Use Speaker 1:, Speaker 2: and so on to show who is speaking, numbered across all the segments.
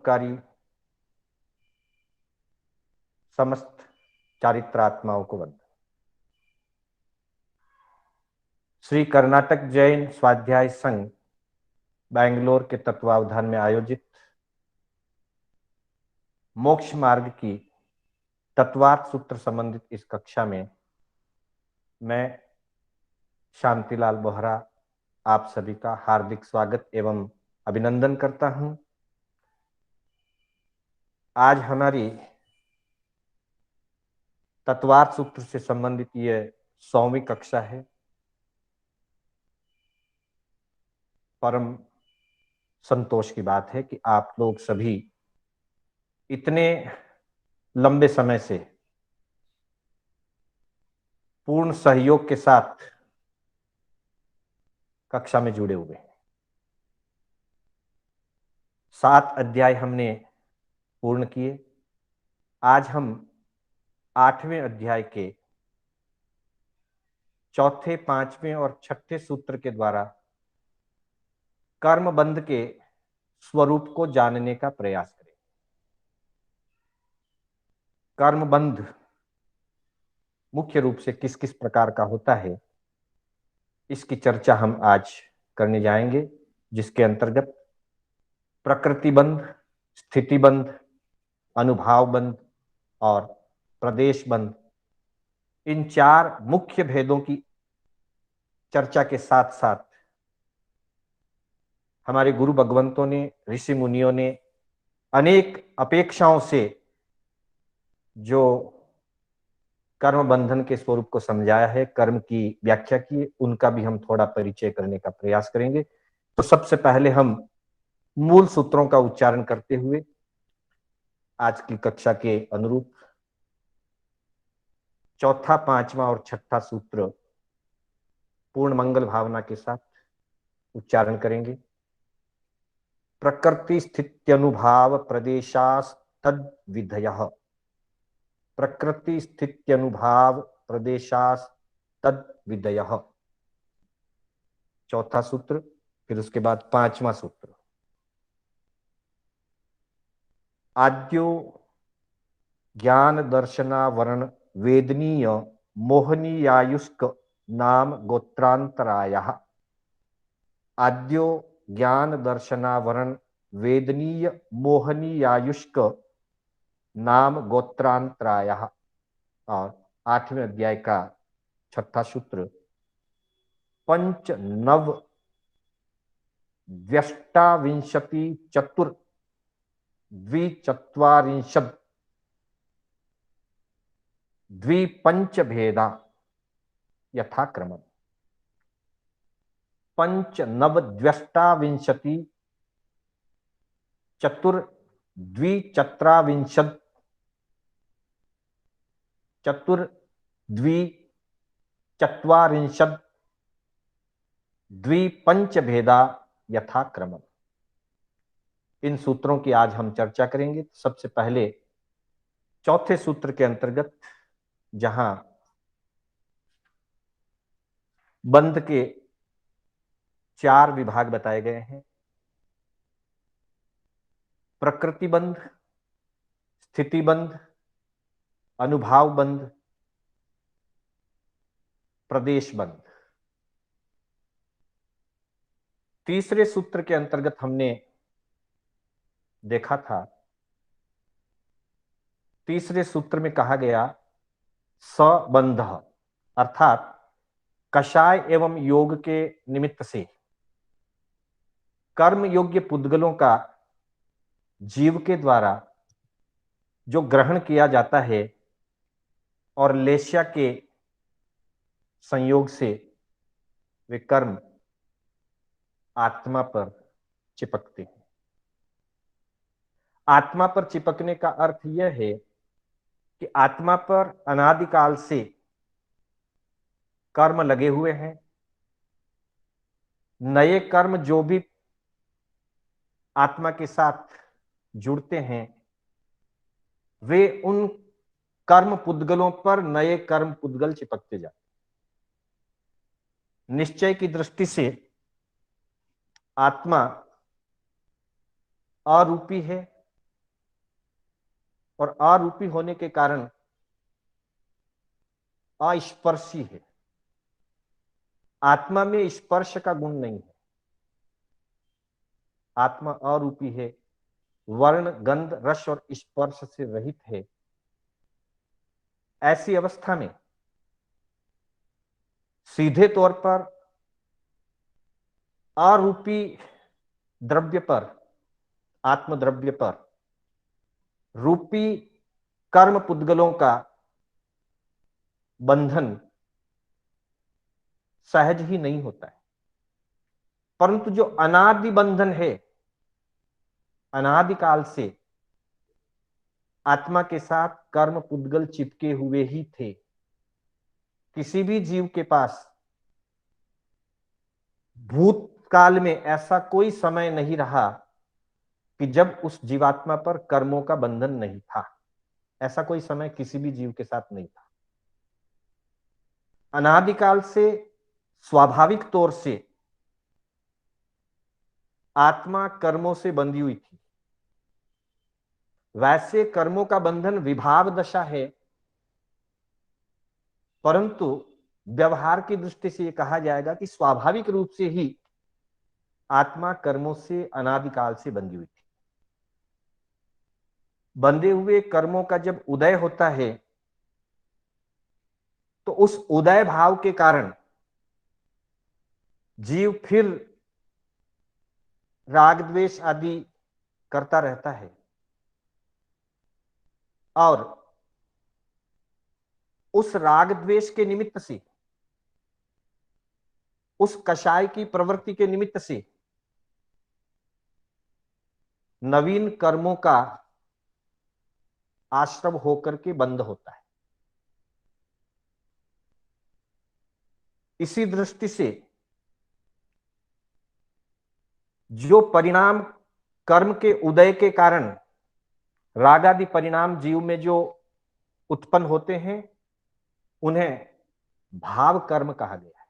Speaker 1: परोपकारी समस्त चारित्रात्माओं को वंदन। श्री कर्नाटक जैन स्वाध्याय संघ बैंगलोर के तत्वावधान में आयोजित मोक्ष मार्ग की तत्वार्थ सूत्र संबंधित इस कक्षा में मैं शांतिलाल बोहरा आप सभी का हार्दिक स्वागत एवं अभिनंदन करता हूं। आज हमारी तत्वार्थ सूत्र से संबंधित ये 100वीं कक्षा है। परम संतोष की बात है कि आप लोग सभी इतने लंबे समय से पूर्ण सहयोग के साथ कक्षा में जुड़े हुए हैं। 7 अध्याय हमने पूर्ण किए। आज हम 8वें अध्याय के चौथे, 5वें और 6ठे सूत्र के द्वारा कर्म बंध के स्वरूप को जानने का प्रयास करें। कर्म बंध मुख्य रूप से किस किस प्रकार का होता है, इसकी चर्चा हम आज करने जाएंगे, जिसके अंतर्गत प्रकृति बंध, स्थिति बंध, अनुभाव बंध और प्रदेश बंध, इन 4 मुख्य भेदों की चर्चा के साथ साथ हमारे गुरु भगवंतों ने, ऋषि मुनियों ने अनेक अपेक्षाओं से जो कर्म बंधन के स्वरूप को समझाया है, कर्म की व्याख्या की, उनका भी हम थोड़ा परिचय करने का प्रयास करेंगे। तो सबसे पहले हम मूल सूत्रों का उच्चारण करते हुए आज की कक्षा के अनुरूप चौथा, 5वां और 6ठा सूत्र पूर्ण मंगल भावना के साथ उच्चारण करेंगे। प्रकृति स्थित्यनुभाव प्रदेशास्तद विधयः, प्रकृति स्थित्यनुभाव प्रदेशास्तद विधयः, चौथा सूत्र। फिर उसके बाद 5वां सूत्र। आद्यो ज्ञान दर्शनावरण वेदनीय मोहनीयायुष्क नाम गोत्रांतरायः, आद्यो ज्ञान दर्शनावरण वेदनीय मोहनीयायुष्क नाम गोत्रांतरायः। और 8वें अध्याय का 6ठा सूत्र। पंच नव द्व्यष्टाविंशति चतुर द्विचत्वारिंशद द्विपंच भेदा यथाक्रमम्। पंच नव द्व्यष्टाविंशति चतुर द्विचत्राविंशद चतुर द्विचत्वारिंशद द्विपंच भेदा यथाक्रमम्। इन सूत्रों की आज हम चर्चा करेंगे। सबसे पहले चौथे सूत्र के अंतर्गत, जहां बंध के 4 विभाग बताए गए हैं: प्रकृति बंध, स्थिति बंध, अनुभाव बंध, प्रदेश बंध। तीसरे सूत्र के अंतर्गत हमने देखा था, तीसरे सूत्र में कहा गया सबंध, अर्थात कषाय एवं योग के निमित्त से कर्म योग्य पुद्गलों का जीव के द्वारा जो ग्रहण किया जाता है और लेश्या के संयोग से वे कर्म आत्मा पर चिपकते हैं। आत्मा पर चिपकने का अर्थ यह है कि आत्मा पर अनादिकाल से कर्म लगे हुए हैं। नए कर्म जो भी आत्मा के साथ जुड़ते हैं, वे उन कर्म पुद्गलों पर नए कर्म पुद्गल चिपकते जाते हैं। निश्चय की दृष्टि से आत्मा अरूपी है, और आरूपी होने के कारण अस्पर्शी है। आत्मा में स्पर्श का गुण नहीं है, आत्मा अरूपी है, वर्ण गंध रस और स्पर्श से रहित है। ऐसी अवस्था में सीधे तौर पर अरूपी द्रव्य पर, आत्म द्रव्य पर रूपी कर्म पुद्गलों का बंधन सहज ही नहीं होता है। परंतु जो अनादि बंधन है, अनादिकाल से आत्मा के साथ कर्म पुद्गल चिपके हुए ही थे। किसी भी जीव के पास भूतकाल में ऐसा कोई समय नहीं रहा कि जब उस जीवात्मा पर कर्मों का बंधन नहीं था। ऐसा कोई समय किसी भी जीव के साथ नहीं था। अनादिकाल से स्वाभाविक तौर से आत्मा कर्मों से बंधी हुई थी। वैसे कर्मों का बंधन विभाव दशा है, परंतु व्यवहार की दृष्टि से यह कहा जाएगा कि स्वाभाविक रूप से ही आत्मा कर्मों से अनादिकाल से बंधी हुई थी। बंधे हुए कर्मों का जब उदय होता है तो उस उदय भाव के कारण जीव फिर राग द्वेष आदि करता रहता है और उस राग द्वेष के निमित्त से, उस कषाय की प्रवृत्ति के निमित्त से नवीन कर्मों का आश्रम होकर के बंद होता है। इसी दृष्टि से जो परिणाम कर्म के उदय के कारण रागादि परिणाम जीव में जो उत्पन्न होते हैं उन्हें भाव कर्म कहा गया है।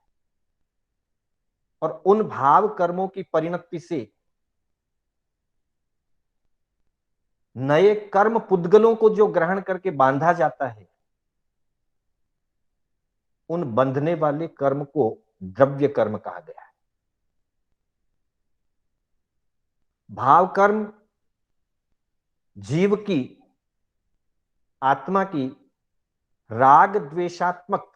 Speaker 1: और उन भाव कर्मों की परिणति से नए कर्म पुद्गलों को जो ग्रहण करके बांधा जाता है, उन बंधने वाले कर्म को द्रव्य कर्म कहा गया है। भाव कर्म जीव की, आत्मा की राग द्वेषात्मक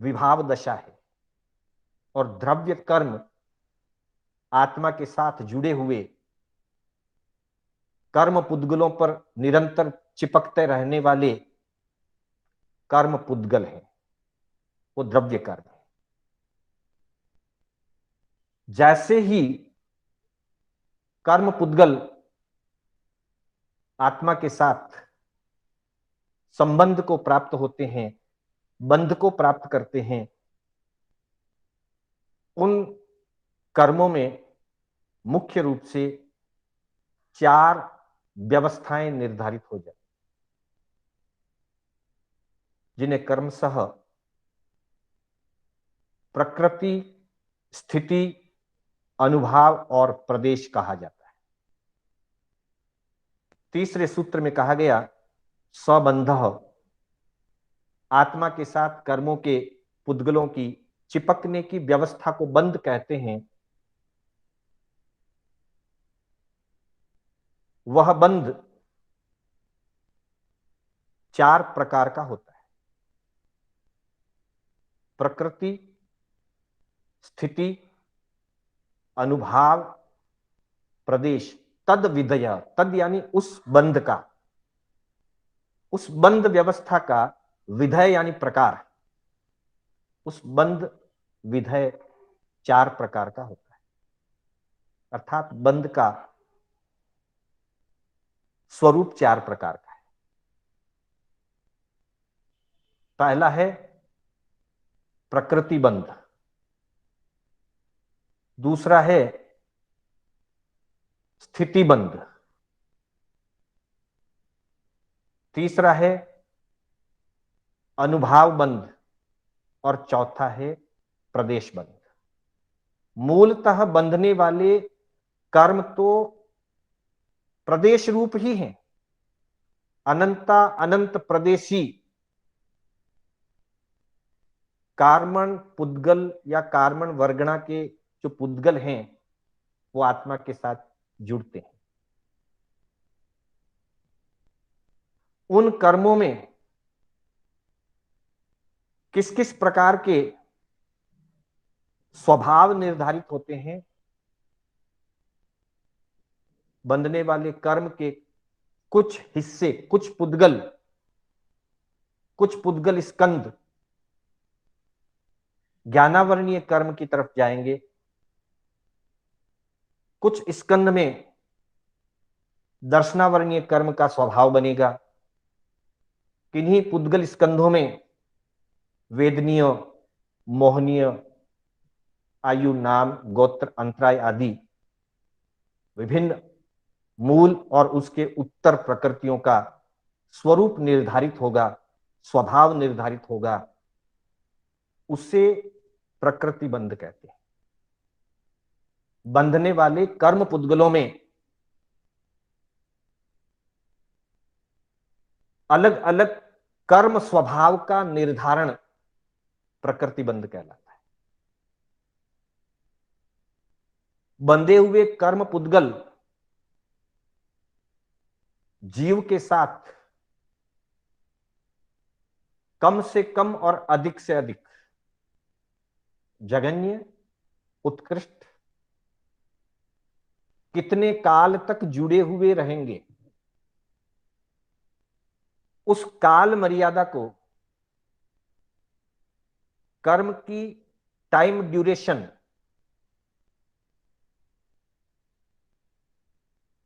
Speaker 1: विभाव दशा है और द्रव्य कर्म आत्मा के साथ जुड़े हुए कर्म पुद्गलों पर निरंतर चिपकते रहने वाले कर्म पुद्गल है, वो द्रव्य कर्म है। जैसे ही कर्म पुद्गल आत्मा के साथ संबंध को प्राप्त होते हैं, बंध को प्राप्त करते हैं, उन कर्मों में मुख्य रूप से 4 व्यवस्थाएं निर्धारित हो जाती, जिन्हें कर्मशः प्रकृति, स्थिति, अनुभाव और प्रदेश कहा जाता है। तीसरे सूत्र में कहा गया सबंधः, आत्मा के साथ कर्मों के पुद्गलों की चिपकने की व्यवस्था को बंध कहते हैं। वह बंध 4 प्रकार का होता है: प्रकृति, स्थिति, अनुभाव, प्रदेश। तद विधय, तद यानी उस बंध का, उस बंध व्यवस्था का, विधय यानी प्रकार, उस बंध विधय 4 प्रकार का होता है। अर्थात बंध का स्वरूप 4 प्रकार का है। पहला है प्रकृति बंध, दूसरा है स्थिति बंध, तीसरा है अनुभाव बंध और चौथा है प्रदेश बंध। मूलतः बंधने वाले कर्म तो प्रदेश रूप ही हैं। अनंता अनंत प्रदेशी कार्मण पुद्गल या कार्मण वर्गणा के जो पुद्गल हैं वो आत्मा के साथ जुड़ते हैं। उन कर्मों में किस किस प्रकार के स्वभाव निर्धारित होते हैं, बंधने वाले कर्म के कुछ हिस्से, कुछ पुद्गल स्कंद ज्ञानावरणीय कर्म की तरफ जाएंगे, कुछ स्कंद में दर्शनावरणीय कर्म का स्वभाव बनेगा, किन्हीं पुद्गल स्कंधों में वेदनीय, मोहनीय, आयु, नाम, गोत्र, अंतराय आदि विभिन्न मूल और उसके उत्तर प्रकृतियों का स्वरूप निर्धारित होगा, स्वभाव निर्धारित होगा। उसे प्रकृति बंध कहते हैं। बंधने वाले कर्म पुद्गलों में अलग अलग कर्म स्वभाव का निर्धारण प्रकृति बंध कहलाता है। बंधे हुए कर्म पुद्गल जीव के साथ कम से कम और अधिक से अधिक जघन्य, उत्कृष्ट कितने काल तक जुड़े हुए रहेंगे, उस काल मर्यादा को, कर्म की टाइम ड्यूरेशन,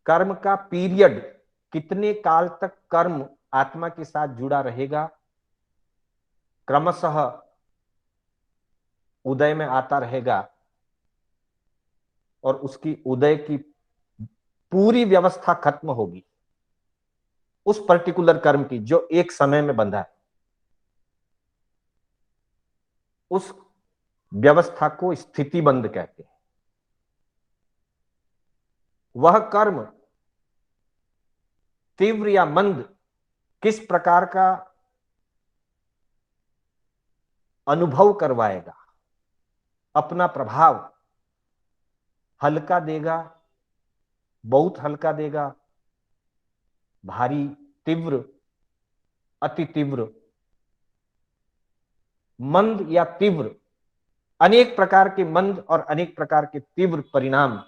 Speaker 1: कर्म का पीरियड, कितने काल तक कर्म आत्मा के साथ जुड़ा रहेगा, क्रमशः उदय में आता रहेगा और उसकी उदय की पूरी व्यवस्था खत्म होगी उस पर्टिकुलर कर्म की जो एक समय में बंधा है। उस व्यवस्था को स्थिति बंध कहते हैं। वह कर्म तीव्र या मंद किस प्रकार का अनुभव करवाएगा, अपना प्रभाव हल्का देगा, बहुत हल्का देगा, भारी, तीव्र, अति तीव्र, मंद या तीव्र, अनेक प्रकार के मंद और अनेक प्रकार के तीव्र परिणाम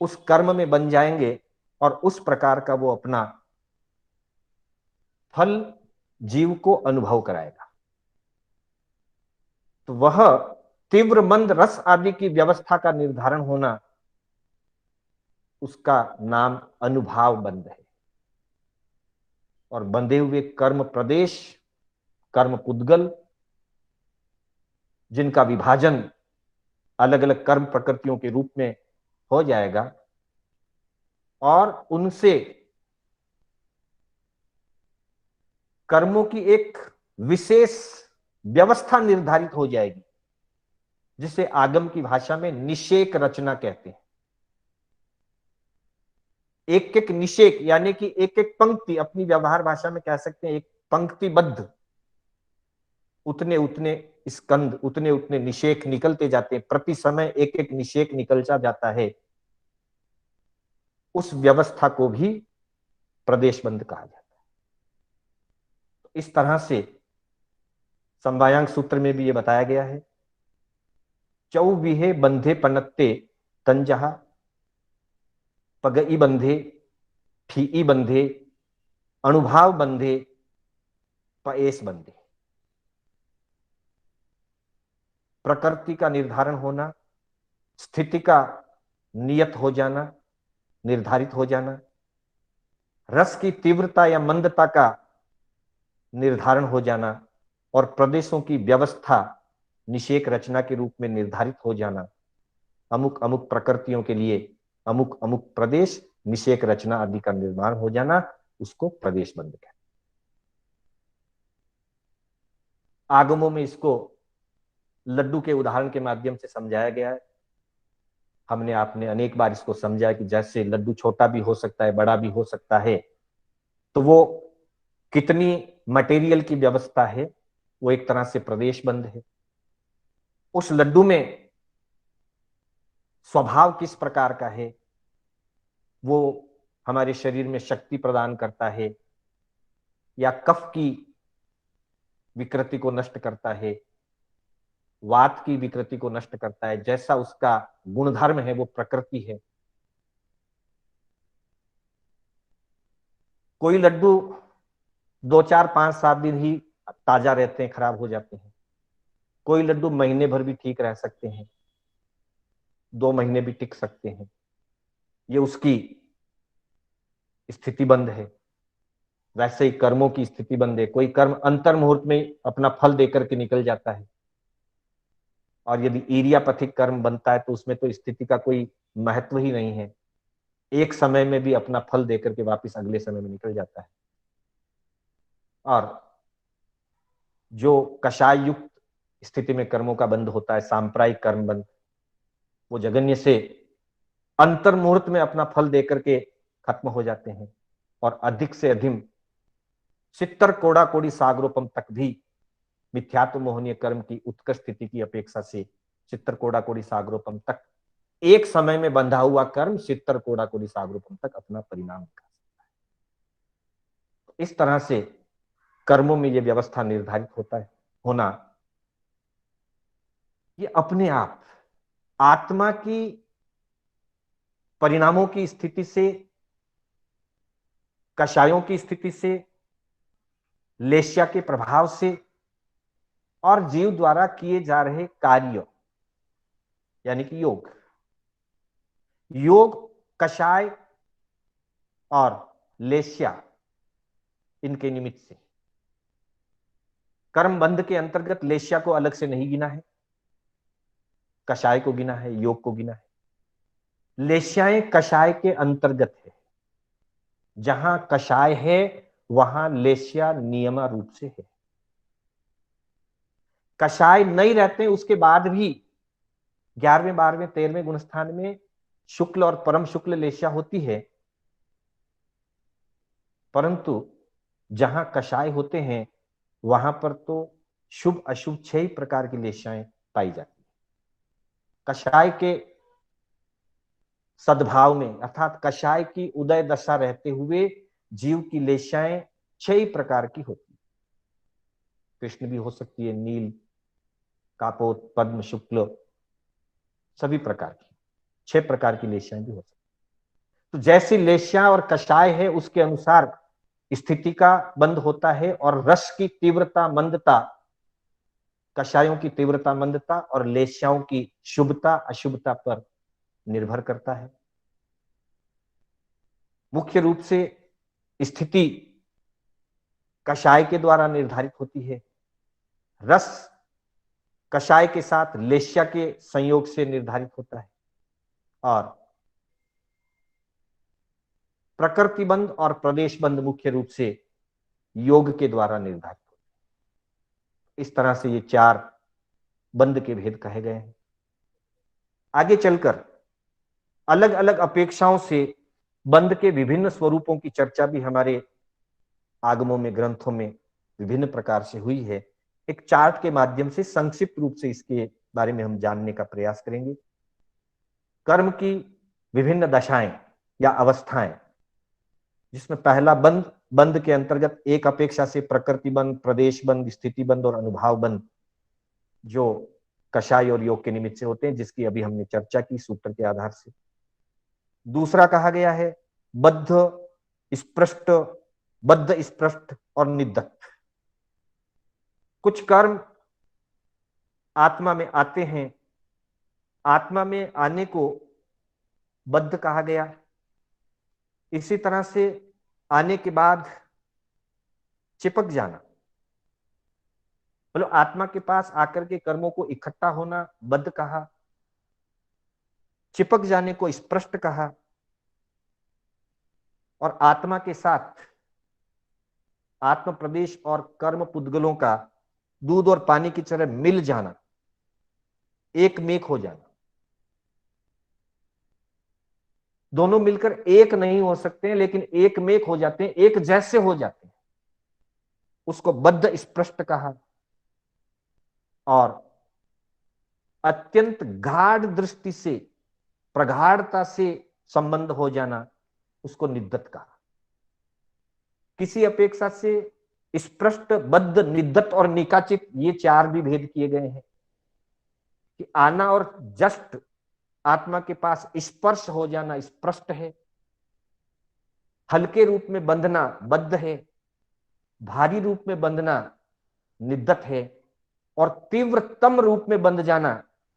Speaker 1: उस कर्म में बन जाएंगे और उस प्रकार का वो अपना फल जीव को अनुभव कराएगा। तो वह तीव्र मंद रस आदि की व्यवस्था का निर्धारण होना, उसका नाम अनुभाव बंध है। और बंधे हुए कर्म प्रदेश, कर्म पुद्गल, जिनका विभाजन अलग अलग कर्म प्रकृतियों के रूप में हो जाएगा और उनसे कर्मों की एक विशेष व्यवस्था निर्धारित हो जाएगी, जिसे आगम की भाषा में निषेक रचना कहते हैं। एक एक निषेक यानी कि एक एक पंक्ति, अपनी व्यवहार भाषा में कह सकते हैं एक पंक्तिबद्ध, उतने उतने स्कंद, उतने उतने निषेक निकलते जाते हैं, प्रति समय एक एक निषेक निकलता जाता है। उस व्यवस्था को भी प्रदेश बंध कहा जाता है। इस तरह से समवायांग सूत्र में भी यह बताया गया है। चौविहे बंधे पनत्ते तंजहा, पगई बंधे, ठीई बंधे, अणुभाव बंधे, पएस बंधे। प्रकृति का निर्धारण होना, स्थिति का नियत हो जाना, निर्धारित हो जाना, रस की तीव्रता या मंदता का निर्धारण हो जाना और प्रदेशों की व्यवस्था निषेक रचना के रूप में निर्धारित हो जाना। अमुक अमुक प्रकृतियों के लिए अमुक अमुक प्रदेश, निषेक रचना आदि का निर्माण हो जाना, उसको प्रदेश बंध कहते हैं। आगमों में इसको लड्डू के उदाहरण के माध्यम से समझाया गया है। हमने आपने अनेक बार इसको समझा कि जैसे लड्डू छोटा भी हो सकता है, बड़ा भी हो सकता है, तो वो कितनी मटेरियल की व्यवस्था है, वो एक तरह से प्रदेश बंद है। उस लड्डू में स्वभाव किस प्रकार का है, वो हमारे शरीर में शक्ति प्रदान करता है या कफ की विकृति को नष्ट करता है, वात की विकृति को नष्ट करता है, जैसा उसका गुणधर्म है वो प्रकृति है। कोई लड्डू 2 4 5 7 दिन ही ताजा रहते हैं, खराब हो जाते हैं। कोई लड्डू महीने भर भी ठीक रह सकते हैं, 2 महीने भी टिक सकते हैं। ये उसकी स्थिति बंद है। वैसे ही कर्मों की स्थिति बंद है। कोई कर्म अंतर मुहूर्त में अपना फल देकर के निकल जाता है, और यदि ईर्यापथिक कर्म बनता है तो उसमें तो स्थिति का कोई महत्व ही नहीं है, एक समय में भी अपना फल देकर के वापस अगले समय में निकल जाता है। और जो कषाय युक्त स्थिति में कर्मों का बंद होता है, सांप्रदायिक कर्म बंद, वो जगन्य से अंतर मुहूर्त में अपना फल देकर के खत्म हो जाते हैं, और अधिक से अधिक चित्तर कोड़ा कोड़ी सागरोपम तक भी मिथ्यात्व मोहनीय कर्म की उत्कृष्ट स्थिति की अपेक्षा से चित्तर कोड़ा कोड़ी सागरोपम तक एक समय में बंधा हुआ कर्म चित्तर कोड़ा कोड़ी सागरोपम तक अपना परिणाम दिखा सकता है। इस तरह से कर्मों में यह व्यवस्था निर्धारित होता है होना, ये अपने आप आत्मा की परिणामों की स्थिति से, कषायों की स्थिति से, लेस्या के प्रभाव से और जीव द्वारा किए जा रहे कार्य यानी कि योग, कषाय और लेस्या, इनके निमित्त से कर्म बंध के अंतर्गत लेस्या को अलग से नहीं गिना है, कषाय को गिना है, योग को गिना है। लेस्याएं कषाय के अंतर्गत है। जहां कषाय है वहां लेस्या नियम रूप से है। कषाय नहीं रहते उसके बाद भी 11वें 12वें 13वें गुणस्थान में शुक्ल और परम शुक्ल लेस्या होती है, परंतु जहां कषाय होते हैं वहां पर तो शुभ अशुभ 6 प्रकार की लेस्याएं पाई जाती है। कषाय के सद्भाव में अर्थात कषाय की उदय दशा रहते हुए जीव की लेस्याएं 6 प्रकार की होती है। कृष्ण भी हो सकती है, नील, कापोत, पद्म, शुक्ल, सभी प्रकार की 6 प्रकार की लेस्याएं भी हो सकती है। तो जैसी लेस्या और कषाय है उसके अनुसार स्थिति का बंद होता है, और रस की तीव्रता मंदता, कषायों की तीव्रता मंदता और लेस्याओं की शुभता अशुभता पर निर्भर करता है। मुख्य रूप से स्थिति कषाय के द्वारा निर्धारित होती है, रस कषाय के साथ लेस्या के संयोग से निर्धारित होता है, और प्रकृति बंध और प्रदेश बंध मुख्य रूप से योग के द्वारा निर्धारित होता है। इस तरह से ये 4 बंध के भेद कहे गए हैं। आगे चलकर अलग अलग अपेक्षाओं से बंध के विभिन्न स्वरूपों की चर्चा भी हमारे आगमों में, ग्रंथों में विभिन्न प्रकार से हुई है। एक चार्ट के माध्यम से संक्षिप्त रूप से इसके बारे में हम जानने का प्रयास करेंगे। कर्म की विभिन्न दशाएं या अवस्थाएं, जिसमें पहला बंध के अंतर्गत एक अपेक्षा से प्रकृति बंध, प्रदेश बंध, स्थिति बंध और अनुभाव बंध जो कषाय और योग के निमित्त से होते हैं, जिसकी अभी हमने चर्चा की सूत्र के आधार से। दूसरा कहा गया है स्पष्ट, बद्ध, स्पष्ट और निदत्त। कुछ कर्म आत्मा में आते हैं, आत्मा में आने को बद्ध कहा गया। इसी तरह से आने के बाद चिपक जाना, मतलब आत्मा के पास आकर के कर्मों को इकट्ठा होना बद्ध कहा, चिपक जाने को स्पष्ट कहा, और आत्मा के साथ आत्म प्रदेश और कर्म पुद्गलों का दूध और पानी की तरह मिल जाना, एक मेक हो जाना, दोनों मिलकर एक नहीं हो सकते हैं, लेकिन एक में एक हो जाते हैं, एक जैसे हो जाते हैं। उसको बद्ध स्पष्ट कहा। और अत्यंत गाढ़ दृष्टि से, प्रगाढ़ता से संबंध हो जाना, उसको निद्दत कहा। किसी अपेक्षा से स्पष्ट, बद्ध, निद्दत और निकाचित, ये चार भी भेद किए गए हैं कि आना और जस्ट आत्मा के पास स्पर्श हो जाना स्पष्ट है, हल्के रूप में बंधना बद्ध है, भारी रूप में बंधना निद्दत है, और तीव्रतम रूप में बंध जाना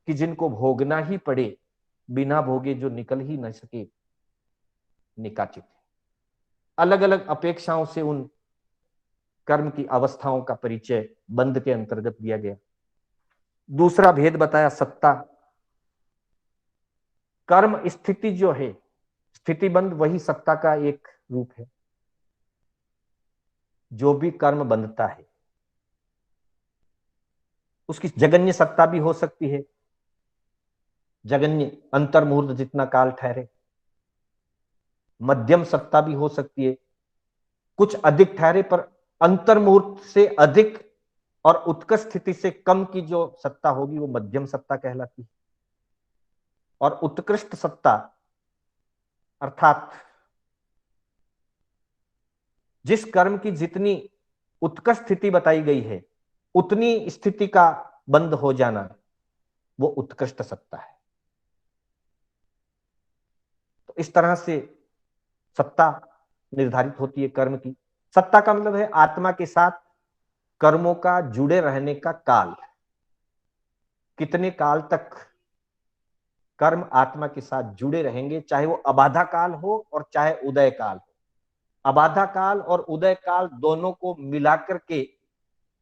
Speaker 1: कि जिनको भोगना ही पड़े, बिना भोगे जो निकल ही न सके, निकाचित है। अलग अलग अपेक्षाओं से उन कर्म की अवस्थाओं का परिचय बंध के अंतर्गत दिया गया। दूसरा भेद बताया सत्ता। कर्म स्थिति जो है, स्थिति बंध, वही सत्ता का एक रूप है। जो भी कर्म बंधता है उसकी जगन्य सत्ता भी हो सकती है, जगन्य अंतर्मुहूर्त जितना काल ठहरे। मध्यम सत्ता भी हो सकती है, कुछ अधिक ठहरे, पर अंतर्मुहूर्त से अधिक और उत्कर्ष स्थिति से कम की जो सत्ता होगी वो मध्यम सत्ता कहलाती है। और उत्कृष्ट सत्ता अर्थात जिस कर्म की जितनी उत्कर्ष स्थिति बताई गई है उतनी स्थिति का बंद हो जाना, वो उत्कृष्ट सत्ता है। तो इस तरह से सत्ता निर्धारित होती है कर्म की। सत्ता का मतलब है आत्मा के साथ कर्मों का जुड़े रहने का काल, कितने काल तक कर्म आत्मा के साथ जुड़े रहेंगे, चाहे वो अबाधा काल हो और चाहे उदय काल हो। अबाधा काल और उदय काल दोनों को मिलाकर के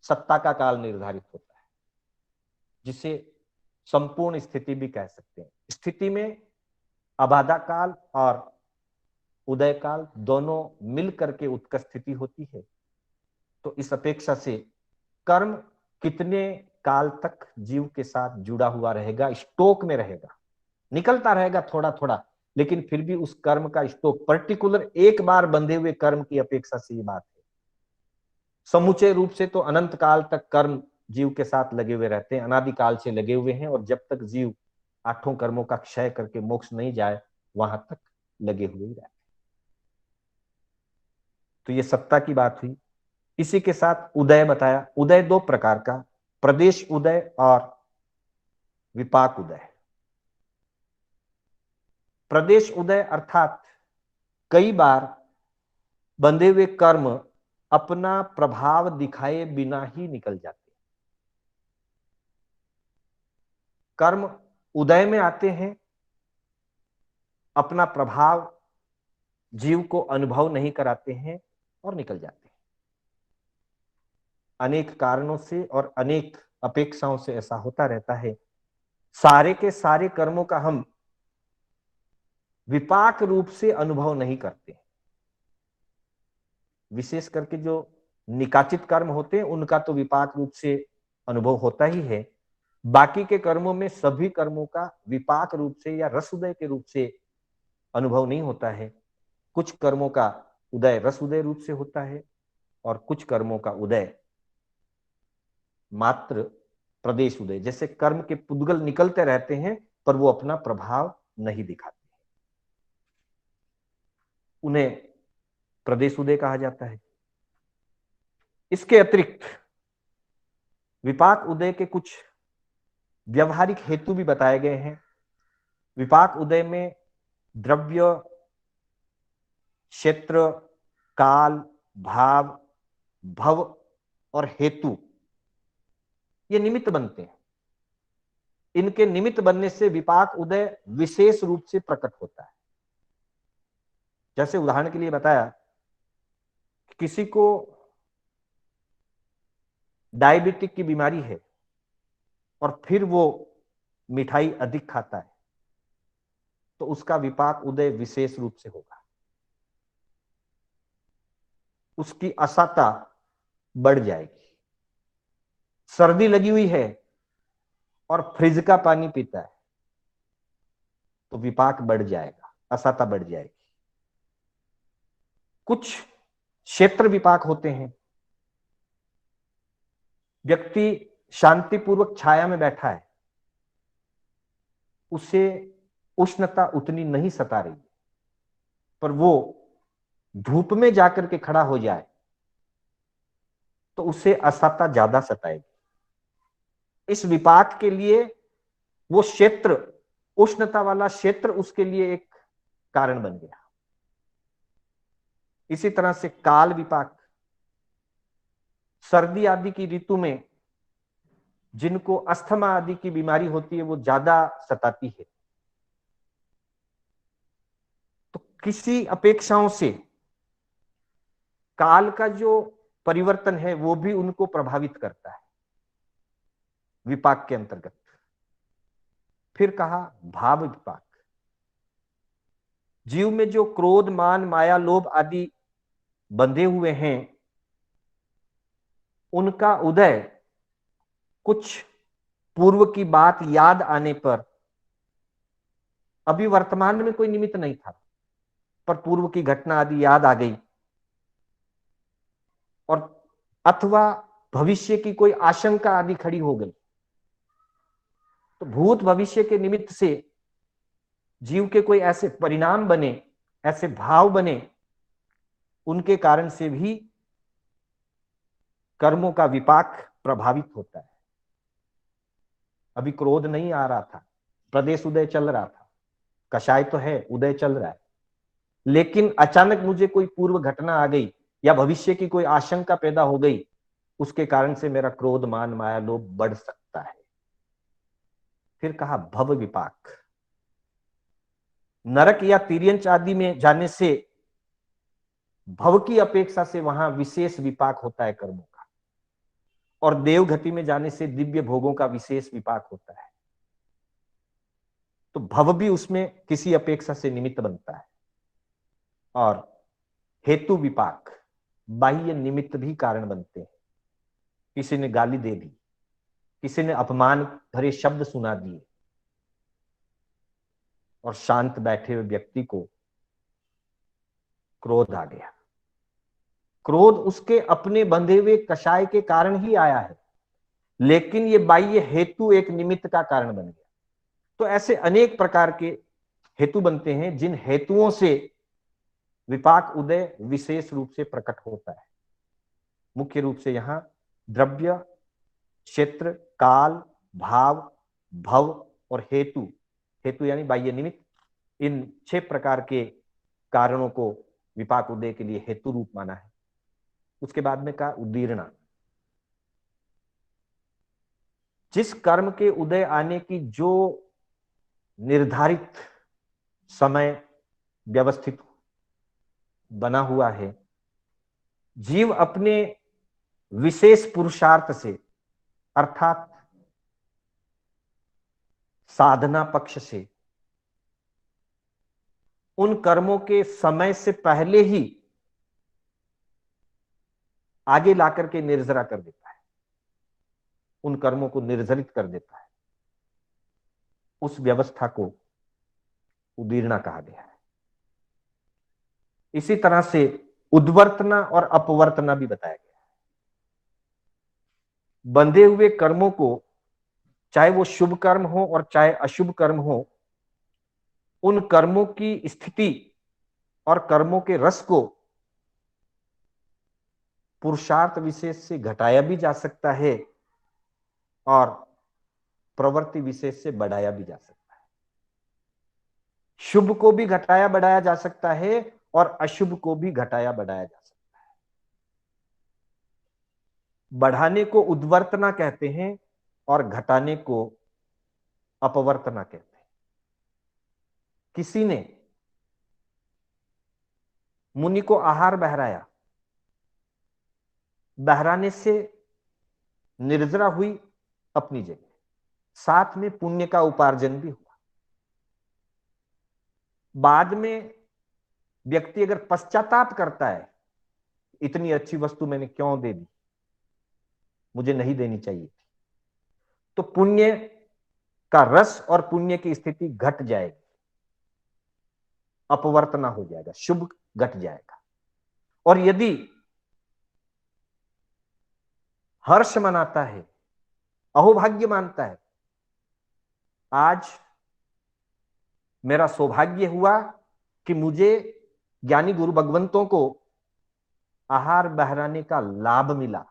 Speaker 1: सत्ता का काल निर्धारित होता है, जिसे संपूर्ण स्थिति भी कह सकते हैं। स्थिति में अबाधा काल और उदय काल दोनों मिल करके उत्कर्ष स्थिति होती है। तो इस अपेक्षा से कर्म कितने काल तक जीव के साथ जुड़ा हुआ रहेगा, स्टोक में रहेगा, निकलता रहेगा थोड़ा थोड़ा, लेकिन फिर भी उस कर्म का स्टोक, पर्टिकुलर एक बार बंधे हुए कर्म की अपेक्षा से ये बात है। समुचे रूप से तो अनंत काल तक कर्म जीव के साथ लगे हुए रहते हैं, अनादिकाल से लगे हुए हैं, और जब तक जीव आठों कर्मों का क्षय करके मोक्ष नहीं जाए वहां तक लगे हुए ही रहते हैं। तो ये सत्ता की बात हुई। इसी के साथ उदय बताया। उदय दो प्रकार का, प्रदेश उदय और विपाक उदय। प्रदेश उदय अर्थात कई बार बंधे हुए कर्म अपना प्रभाव दिखाए बिना ही निकल जाते। कर्म उदय में आते हैं, अपना प्रभाव जीव को अनुभव नहीं कराते हैं और निकल जाते हैं। अनेक कारणों से और अनेक अपेक्षाओं से ऐसा होता रहता है। सारे के सारे कर्मों का हम विपाक रूप से अनुभव नहीं करते। विशेष करके जो निकाचित कर्म होते हैं उनका तो विपाक रूप से अनुभव होता ही है। बाकी के कर्मों में सभी कर्मों का विपाक रूप से या रसोदय के रूप से अनुभव नहीं होता है। कुछ कर्मों का उदय रसोदय रूप से होता है और कुछ कर्मों का उदय मात्र प्रदेश उदय, जैसे कर्म के पुद्गल निकलते रहते हैं पर वो अपना प्रभाव नहीं दिखाते, उन्हें प्रदेश उदय कहा जाता है। इसके अतिरिक्त विपाक उदय के कुछ व्यवहारिक हेतु भी बताए गए हैं। विपाक उदय में द्रव्य, क्षेत्र, काल, भाव, भव और हेतु ये निमित्त बनते हैं। इनके निमित्त बनने से विपाक उदय विशेष रूप से प्रकट होता है। जैसे उदाहरण के लिए बताया, किसी को डायबिटिक की बीमारी है और फिर वो मिठाई अधिक खाता है तो उसका विपाक उदय विशेष रूप से होगा। उसकी असाता बढ़ जाएगी। सर्दी लगी हुई है और फ्रिज का पानी पीता है तो विपाक बढ़ जाएगा। असाता बढ़ जाएगी। कुछ क्षेत्र विपाक होते हैं। व्यक्ति शांतिपूर्वक छाया में बैठा है, उसे उष्णता उतनी नहीं सता रही, पर वो धूप में जाकर के खड़ा हो जाए तो उसे असाता ज्यादा सताएगी। इस विपाक के लिए वो क्षेत्र, उष्णता वाला क्षेत्र उसके लिए एक कारण बन गया। इसी तरह से काल विपाक, सर्दी आदि की ऋतु में जिनको अस्थमा आदि की बीमारी होती है वो ज्यादा सताती है। तो किसी अपेक्षाओं से काल का जो परिवर्तन है वो भी उनको प्रभावित करता है विपाक के अंतर्गत। फिर कहा भाव विपाक, जीव में जो क्रोध, मान, माया, लोभ आदि बंधे हुए हैं, उनका उदय कुछ पूर्व की बात याद आने पर, अभी वर्तमान में कोई निमित्त नहीं था पर पूर्व की घटना आदि याद आ गई, और अथवा भविष्य की कोई आशंका आदि खड़ी हो गई, तो भूत भविष्य के निमित्त से जीव के कोई ऐसे परिणाम बने, ऐसे भाव बने, उनके कारण से भी कर्मों का विपाक प्रभावित होता है। अभी क्रोध नहीं आ रहा था, प्रदेश उदय चल रहा था, कषाय तो है, उदय चल रहा है, लेकिन अचानक मुझे कोई पूर्व घटना आ गई या भविष्य की कोई आशंका पैदा हो गई, उसके कारण से मेरा क्रोध, मान, माया, लोभ बढ़ सकता है। फिर कहा भव विपाक, नरक या तिर्यंच आदि में जाने से भव की अपेक्षा से वहां विशेष विपाक होता है कर्मों का, और देवगति में जाने से दिव्य भोगों का विशेष विपाक होता है। तो भव भी उसमें किसी अपेक्षा से निमित्त बनता है। और हेतु विपाक, बाह्य निमित्त भी कारण बनते हैं। किसी ने गाली दे दी, किसी ने अपमान भरे शब्द सुना दिए, और शांत बैठे हुए व्यक्ति को क्रोध आ गया। क्रोध उसके अपने बंधे हुए कषाय के कारण ही आया है, लेकिन ये बाह्य हेतु एक निमित्त का कारण बन गया। तो ऐसे अनेक प्रकार के हेतु बनते हैं जिन हेतुओं से विपाक उदय विशेष रूप से प्रकट होता है। मुख्य रूप से यहां द्रव्य, क्षेत्र, काल, भाव, भव और हेतु, हेतु यानी बाह्य निमित्त, इन 6 प्रकार के कारणों को विपाक उदय के लिए हेतु रूप माना है। उसके बाद में कहा उदीर्णा, जिस कर्म के उदय आने की जो निर्धारित समय व्यवस्थित बना हुआ है, जीव अपने विशेष पुरुषार्थ से अर्थात साधना पक्ष से उन कर्मों के समय से पहले ही आगे लाकर के निर्जरा कर देता है, उन कर्मों को निर्जरित कर देता है। उस व्यवस्था को उदीर्णा कहा गया है। इसी तरह से उद्वर्तना और अपवर्तना भी बताया गया है। बंधे हुए कर्मों को, चाहे वो शुभ कर्म हो और चाहे अशुभ कर्म हो, उन कर्मों की स्थिति और कर्मों के रस को पुरुषार्थ विशेष से घटाया भी जा सकता है और प्रवृत्ति विशेष से बढ़ाया भी जा सकता है। शुभ को भी घटाया बढ़ाया जा सकता है और अशुभ को भी घटाया बढ़ाया जा सकता है। बढ़ाने को उद्वर्तना कहते हैं और घटाने को अपवर्तना कहते हैं। किसी ने मुनि को आहार बहराया, बहराने से निर्जरा हुई अपनी जगह, साथ में पुण्य का उपार्जन भी हुआ। बाद में व्यक्ति अगर पश्चाताप करता है, इतनी अच्छी वस्तु मैंने क्यों दे दी, मुझे नहीं देनी चाहिए थी, तो पुण्य का रस और पुण्य की स्थिति घट जाएगी अपवर्तना हो जाएगा, शुभ घट जाएगा। और यदि हर्ष मनाता है, अहोभाग्य मानता है, आज मेरा सौभाग्य हुआ कि मुझे ज्ञानी गुरु भगवंतों को आहार बहराने का लाभ मिला,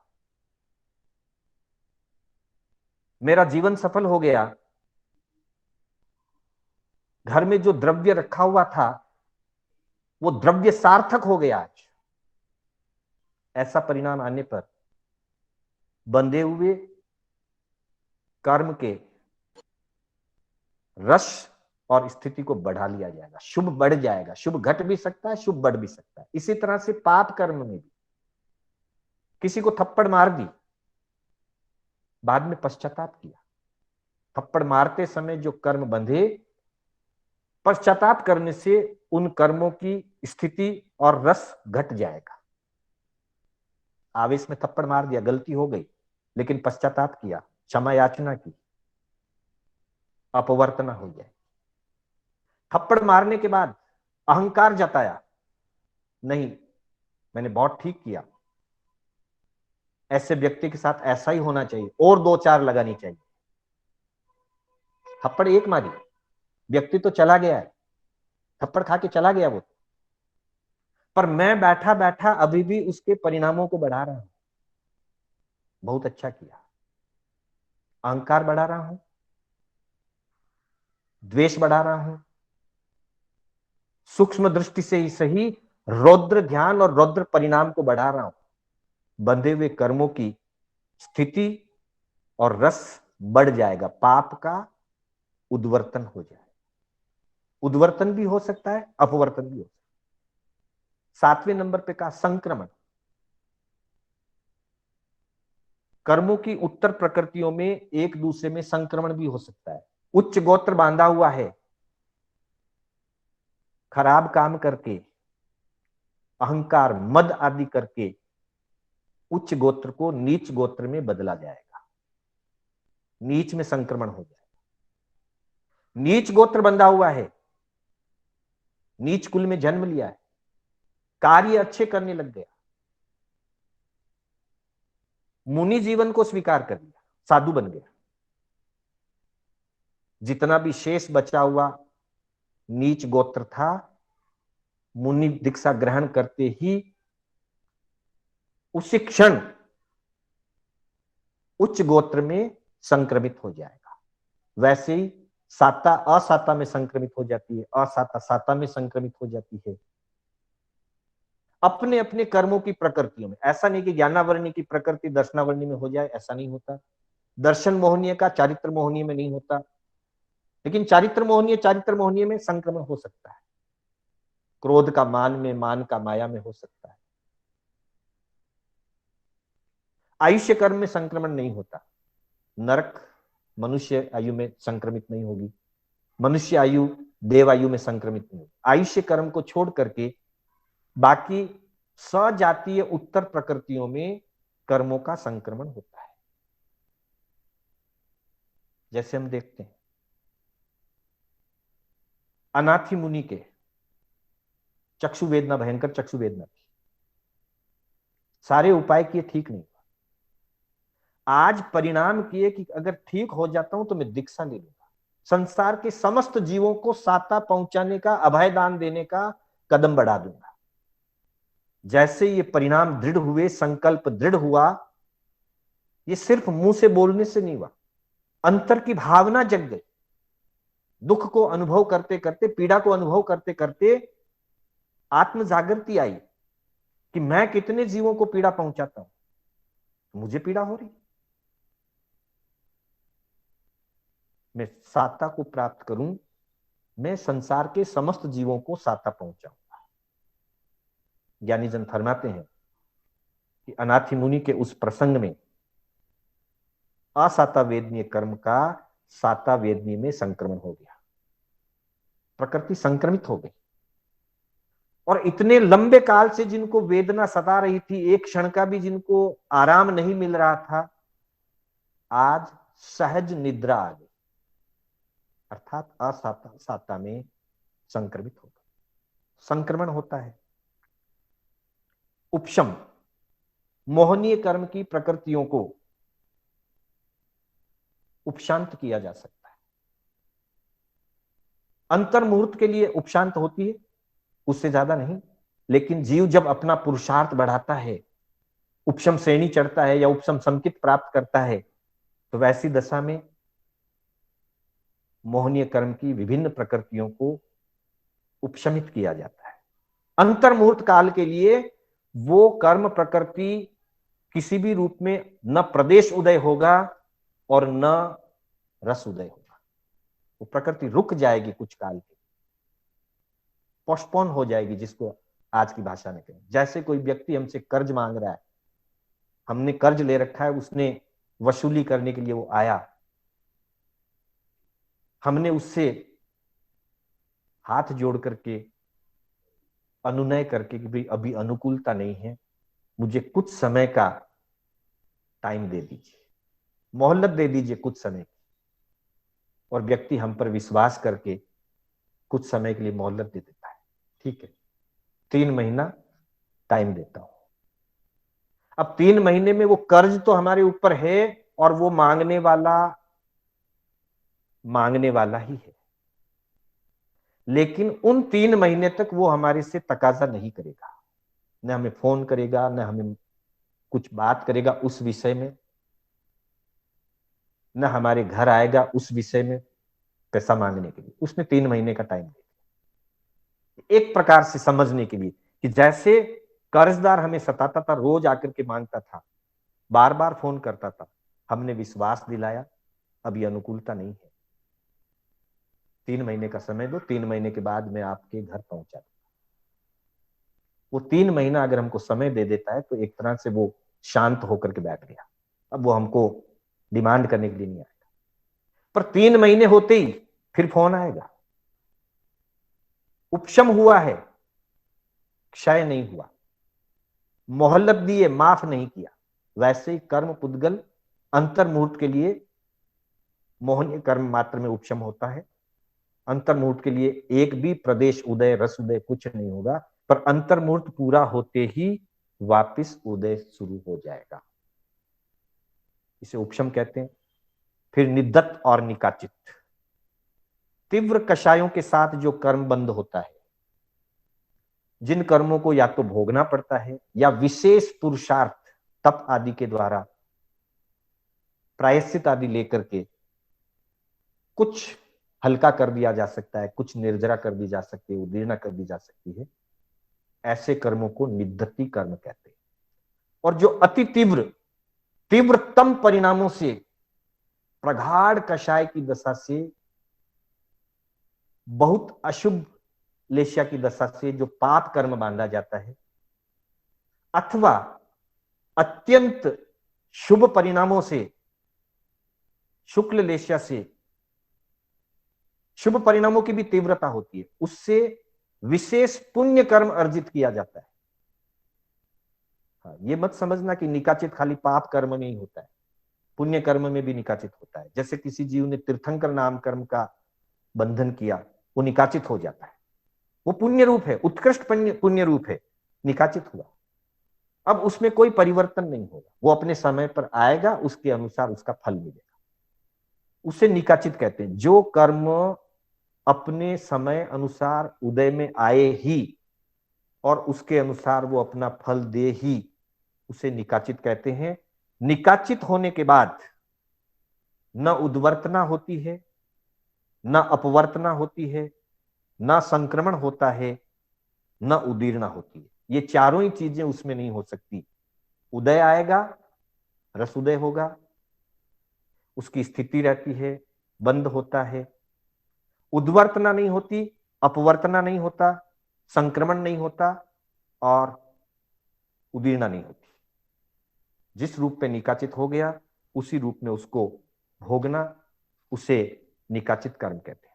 Speaker 1: मेरा जीवन सफल हो गया, घर में जो द्रव्य रखा हुआ था वो द्रव्य सार्थक हो गया आज। ऐसा परिणाम आने पर बंधे हुए कर्म के रस और स्थिति को बढ़ा लिया जाएगा, शुभ बढ़ जाएगा। शुभ घट भी सकता है, शुभ बढ़ भी सकता है। इसी तरह से पाप कर्म में भी किसी को थप्पड़ मार दी, बाद में पश्चाताप किया, थप्पड़ मारते समय जो कर्म बंधे, पश्चाताप करने से उन कर्मों की स्थिति और रस घट जाएगा। आवेश में थप्पड़ मार दिया, गलती हो गई, लेकिन पश्चाताप किया, क्षमा याचना की, अपवर्तना हो जाए। थप्पड़ मारने के बाद अहंकार जताया, नहीं मैंने बहुत ठीक किया, ऐसे व्यक्ति के साथ ऐसा ही होना चाहिए, और दो चार लगानी चाहिए। थप्पड़ एक मारी, व्यक्ति तो चला गया है, थप्पड़ खा के चला गया वो, पर मैं बैठा बैठा अभी भी उसके परिणामों को बढ़ा रहा हूं। बहुत अच्छा किया, अहंकार बढ़ा रहा हूं, द्वेष बढ़ा रहा हूं, सूक्ष्म दृष्टि से ही सही रौद्र ध्यान और रौद्र परिणाम को बढ़ा रहा हूं। बंधे हुए कर्मों की स्थिति और रस बढ़ जाएगा, पाप का उद्वर्तन हो जाएगा। उद्वर्तन भी हो सकता है, अपवर्तन भी हो सकता है। 7वें नंबर पे कहा संक्रमण। कर्मों की उत्तर प्रकृतियों में एक दूसरे में संक्रमण भी हो सकता है। उच्च गोत्र बांधा हुआ है, खराब काम करके, अहंकार मद आदि करके उच्च गोत्र को नीच गोत्र में बदला जाएगा, नीच में संक्रमण हो जाएगा। नीच गोत्र बंधा हुआ है, नीच कुल में जन्म लिया है, कार्य अच्छे करने लग गया, मुनि जीवन को स्वीकार कर लिया, साधु बन गया, जितना भी शेष बचा हुआ नीच गोत्र था, मुनि दीक्षा ग्रहण करते ही उसी क्षण उच्च गोत्र में संक्रमित हो जाएगा। वैसे ही साता असाता में संक्रमित हो जाती है, असाता साता में संक्रमित हो जाती है। अपने अपने कर्मों की प्रकृतियों में, ऐसा नहीं कि ज्ञानावरणी की प्रकृति दर्शनावरणी में हो जाए, ऐसा नहीं होता। दर्शन मोहनीय का चारित्र मोहनीय में नहीं होता, लेकिन चारित्र मोहनीय में संक्रमण हो सकता है। क्रोध का मान में, मान का माया में हो सकता है। आयुष्य कर्म में संक्रमण नहीं होता, नरक मनुष्य आयु में संक्रमित नहीं होगी, मनुष्य आयु देव आयु में संक्रमित नहीं होगी। आयुष्य कर्म को छोड़ करके बाकी सजातीय उत्तर प्रकृतियों में कर्मों का संक्रमण होता है। जैसे हम देखते हैं अनाथी मुनि के चक्षु वेदना, भयंकर चक्षु वेदना थी, सारे उपाय किए, ठीक नहीं हुआ। आज परिणाम किए कि अगर ठीक हो जाता हूं तो मैं दीक्षा ले लूंगा, संसार के समस्त जीवों को साता पहुंचाने का, अभय दान देने का कदम बढ़ा दूंगा। जैसे ये परिणाम दृढ़ हुए, संकल्प दृढ़ हुआ, ये सिर्फ मुंह से बोलने से नहीं हुआ, अंतर की भावना जग गई। दुख को अनुभव करते करते, पीड़ा को अनुभव करते करते आत्म जागृति आई कि मैं कितने जीवों को पीड़ा पहुंचाता हूं, मुझे पीड़ा हो रही, मैं साता को प्राप्त करूं, मैं संसार के समस्त जीवों को साता पहुंचाऊंगा। ज्ञानी जन फरमाते हैं कि अनाथी मुनि के उस प्रसंग में असाता वेदनीय कर्म का साता वेदनीय में संक्रमण हो गया, प्रकृति संक्रमित हो गई। और इतने लंबे काल से जिनको वेदना सता रही थी, एक क्षण का भी जिनको आराम नहीं मिल रहा था, आज सहज निद्रा आ गई, अर्थात असाता साता में संक्रमित हो गई। संक्रमण होता है। उपशम, मोहनीय कर्म की प्रकृतियों को उपशांत किया जा सकता है। अंतर मुहूर्त के लिए उपशांत होती है, उससे ज्यादा नहीं। लेकिन जीव जब अपना पुरुषार्थ बढ़ाता है, उपशम श्रेणी चढ़ता है या उपशम संकेत प्राप्त करता है, तो वैसी दशा में मोहनीय कर्म की विभिन्न प्रकृतियों को उपशमित किया जाता है। अंतर मुहूर्त काल के लिए वो कर्म प्रकृति किसी भी रूप में न प्रदेश उदय होगा और न रस उदय होगा। वो प्रकृति रुक जाएगी, कुछ काल के पोस्टपोन हो जाएगी, जिसको आज की भाषा में कहें। जैसे कोई व्यक्ति हमसे कर्ज मांग रहा है, हमने कर्ज ले रखा है, उसने वसूली करने के लिए वो आया, हमने उससे हाथ जोड़ करके अनुनय करके कि भाई अभी अनुकूलता नहीं है, मुझे कुछ समय का टाइम दे दीजिए, मोहलत दे दीजिए कुछ समय की। और व्यक्ति हम पर विश्वास करके कुछ समय के लिए मोहलत दे देता है, ठीक है 3 महीना टाइम देता हूं। अब 3 महीने में वो कर्ज तो हमारे ऊपर है और वो मांगने वाला ही है, लेकिन उन 3 महीने तक वो हमारे से तकाजा नहीं करेगा, न हमें फोन करेगा, न हमें कुछ बात करेगा उस विषय में, न हमारे घर आएगा उस विषय में पैसा मांगने के लिए। उसने 3 महीने का टाइम दिया, एक प्रकार से समझने के लिए कि जैसे कर्जदार हमें सताता था, रोज आकर के मांगता था, बार बार फोन करता था, हमने विश्वास दिलाया अभी अनुकूलता नहीं है, 3 महीने का समय दो, 3 महीने के बाद मैं आपके घर पहुंचा दूंगा। वो 3 महीना अगर हमको समय दे देता है तो एक तरह से वो शांत होकर के बैठ गया, अब वो हमको डिमांड करने के लिए नहीं आएगा। पर 3 महीने होते ही फिर फोन आएगा। उपशम हुआ है, क्षय नहीं हुआ, मोहल्लत दिए, माफ नहीं किया। वैसे ही कर्म पुद्गल अंतर मुहूर्त के लिए मोहनीय कर्म मात्र में उपशम होता है। अंतर मुहूर्त के लिए एक भी प्रदेश उदय रस उदय कुछ नहीं होगा, पर अंतर मुहूर्त पूरा होते ही वापिस उदय शुरू हो जाएगा, इसे उपशम कहते हैं। फिर निद्दत और निकाचित, तीव्र कषायों के साथ जो कर्म बंद होता है, जिन कर्मों को या तो भोगना पड़ता है या विशेष पुरुषार्थ तप आदि के द्वारा प्रायश्चित आदि लेकर के कुछ हल्का कर दिया जा सकता है, कुछ निर्जरा कर दी जा सकती है, उदीर्णा कर दी जा सकती है, ऐसे कर्मों को निद्दती कर्म कहते हैं। और जो अति तीव्रतम परिणामों से, प्रगाढ़ कषाय की दशा से, बहुत अशुभ लेश्या की दशा से जो पाप कर्म बांधा जाता है, अथवा अत्यंत शुभ परिणामों से, शुक्ल लेश्या से शुभ परिणामों की भी तीव्रता होती है, उससे विशेष पुण्य कर्म अर्जित किया जाता है। हाँ, ये मत समझना कि निकाचित खाली पाप कर्म में ही होता है, पुण्य कर्म में भी निकाचित होता है। जैसे किसी जीव ने तीर्थंकर नाम कर्म का बंधन किया, वो निकाचित हो जाता है, वो पुण्य रूप है, उत्कृष्ट पुण्य रूप है, निकाचित हुआ, अब उसमें कोई परिवर्तन नहीं होगा, वो अपने समय पर आएगा, उसके अनुसार उसका फल मिलेगा, उसे निकाचित कहते हैं। जो कर्म अपने समय अनुसार उदय में आए ही और उसके अनुसार वो अपना फल दे ही, उसे निकाचित कहते हैं। निकाचित होने के बाद न उद्वर्तना होती है, न अपवर्तना होती है, न संक्रमण होता है, न उदीर्णा होती है। ये चारों ही चीजें उसमें नहीं हो सकती। उदय आएगा, रस उदय होगा, उसकी स्थिति रहती है, बंद होता है, उद्वर्तना नहीं होती, अपवर्तना नहीं होता, संक्रमण नहीं होता और उदीर्णा नहीं होती। जिस रूप में निकाचित हो गया उसी रूप में उसको भोगना, उसे निकाचित कर्म कहते हैं।